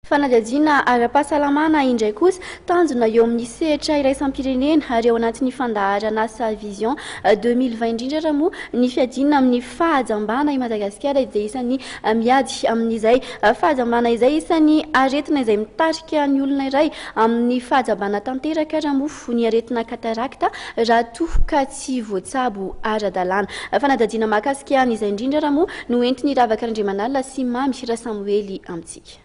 Fanadihadiana ara-pahasalamana indray kosa tanjona eo amin'ny sehatra iraisam-pirenena ary eo anatin'ny fandaharana Savision 2020 indrindra raha moa ny fiadiana amin'ny fahajambana i Madagasikara izay isan'ny miady amin'izay fahajambana izay isan'ny aretina izay mitarika ny olona iray amin'ny fahajambana tanteraka raha moa ny aretina katarakta raha toa ka tsy voatsabo ara-dalàna. Fanadihadiana mahakasika an'izay indrindra raha moa no entin'ny Ravaka Andriamanalina sy Mamy Rasamuely amintsika.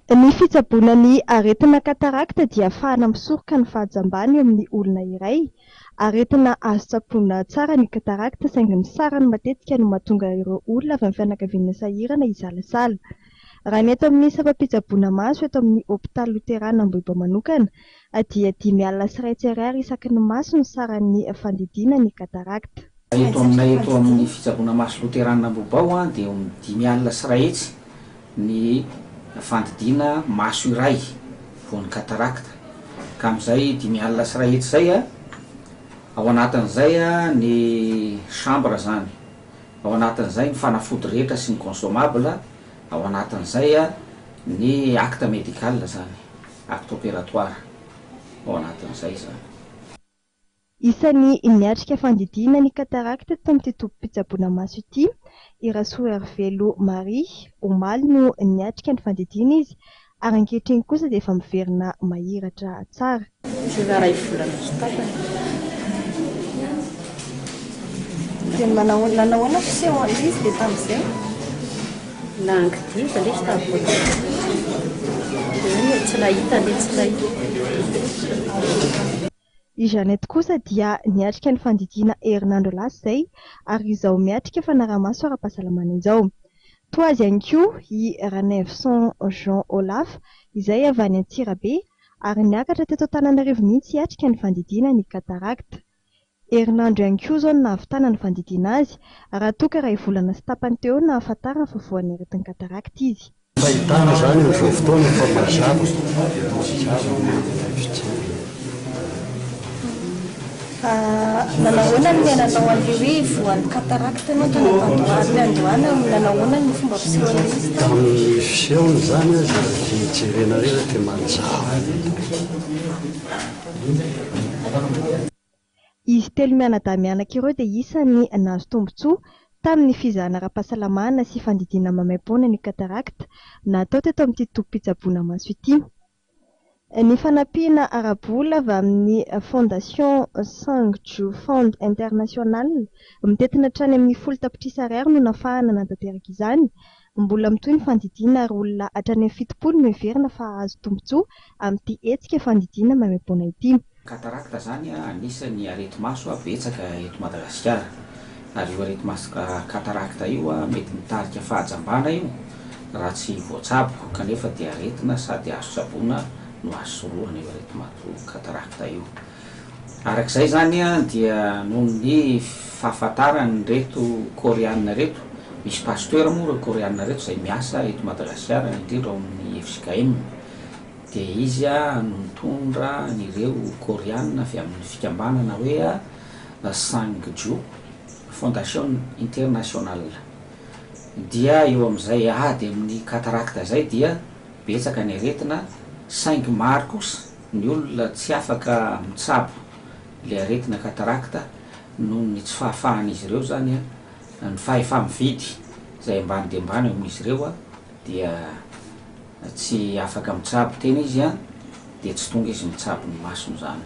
Ny fitsaboana ny aretina katarakta dia ahafahana misoroka ny fahajambana eo amin'ny olona iray. Aretina azo tsaboana tsara ny katarakta saingy ny sarany matetika no mahatonga ireo olona avy amin'ny fianakaviana sahirana hisalasala. Raha ny eto amin'ny sampam-pitsaboana maso eto amin'ny hôpitaly Loterana Ambohiba manokana dia 5,3 isaky ny maso ny saran'ny fandidiana ny katarakta. Eto aminay eto amin'ny fitsaboana maso Loterana Ambohiba dia 5,3 ny fandidiana maso iray vao ny katarakta ka amin'izay 5,3 zay ao anatin'izay ny chambre zany, ao anatin'izay ny fanafody rehetra sy ny consommable, ao anatin'izay ny acte médical zany, acte opératoire ao anatin'izay zany. Isan'ny niatrika fandidiana ny katarakta tao amin'ity tompom-pitsaboana maso ity i Rasoa Hervelo Marie omaly no niatrika ny fandidiana izy ary ankehitriny kosa dia efa miverina mahiratra tsara. Dia nanahoana fiseho izy dia tamin'izay nangidiza ilay izy tamin'izay tsy nahita ilay tsy nahita. I Jeanette kosa dia niatrika ny fandidiana herinandro lasa izay ary izao miatrika fanaraha-maso ara-pahasalamana izao. Toa azy ihany koa i Ranevson Jean Olaf izay avy any Antsirabe ary niakatra teto Antananarivo mihitsy hiatrika ny fandidiana ny katarakta. Herinandro ihany koa izao no nahavitana ny fandidiana azy raha toa ka iray volana sy tapany teo na ahafantarana fa voan'ny aretin'ny katarakta izy. Fahitana zany amin'izao fotoana fa mazava. Nanahoana ny nanao an'ilay hoe voan'ny katarakta no tanavandohany Andohana nanahoana ny fomba fisehoana izy amin'ny fisehony zany dia jerena rera dia manjava. Izy telo mianadahy ireo dia isan'ny nahazo tombotsoa tamin'ny fizahana ara-pahasalamana sy fandidiana maimaimpoana ny katarakta natao teto amin'ity tompom-pitsaboana maso ity. Ny fanampiana ara-bola avy amin'ny Fondation Sangju Fond International mitetina hatrany amin'ny 10 tapitrisa ariary no nahafahana nantanteraka izany. Mbola mitohy ny fandidiana ary olona hatrany amin'ny 70 no heverina fa azo tombotsoa amin'ity hetsika fandidiana maimaimpoana ity. Katarakta zany anisan'ny areti-maso betsaka eto Madagasikara ary io areti-maso katarakta io mety mitarika fahajambana io raha tsy voatsabo kanefa dia aretina sady azo tsaboana no azo soroana io areti-maso katarakta io. Arak'izay zany dia noho ny fahafantarany reto koreanina reto, misy pasteur moa ireo koreanina reto izay miasa eto Madagasikara indrindra ao amin'ny FJKM dia izy no mitondra an'ireo koreanina avy amin'ny fikambanana hoe Sangju Fondation International. Dia eo amin'izay ady amin'ny katarakta zay dia betsaka ny aretina saingy maro kosa ny olona tsy afaka mitsabo ilay aretina katarakta noho ny tsy fahafahan'izy ireo zany ny fahefa mividy izay ambany dia ambany eo amin'izy ireo dia tsy afaka mitsabo tena izy dia tsy tonga izy mitsabo ny masony zany.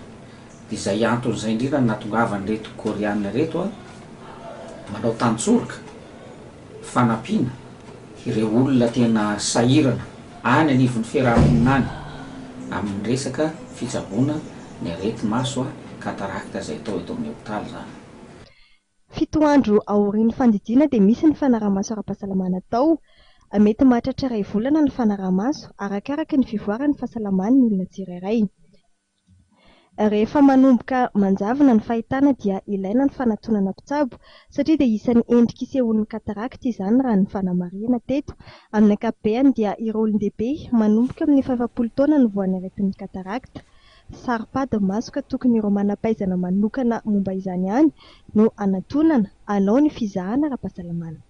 Dia izay anton'izay indrindra nahatongavany reto koreanina reto manao tantsorika fanampiana ireo olona tena sahirana any anivon'ny fiarahamonina any amin'ny resaka fitsaboana ny areti-maso katarakta izay atao eto amin'ny hôpitaly zany. 7 andro aorian'ny fandidiana dia misy ny fanaraha-maso ara-pahasalamana tao. Mety mahatratra 2 volana ny fanaraha-maso arakaraka ny fivoaran'ny fahasalaman'ny olona tsirairay. Rehefa manomboka manjavona ny fahitana dia ilaina ny fanantonana mpitsabo satria dia isan'ny endrika isehoan'ny katarakta izany raha ny fanamarihana teto. Amin'ny ankapobeny dia ireo olon-dehibe manomboka amin'ny 50 taona no voan'ny aretin'ny katarakta. Saripady masoka tokony ireo manam-pahaizana manokana momba izany ihany no anatonana hanao ny fizahana ara-pahasalamana.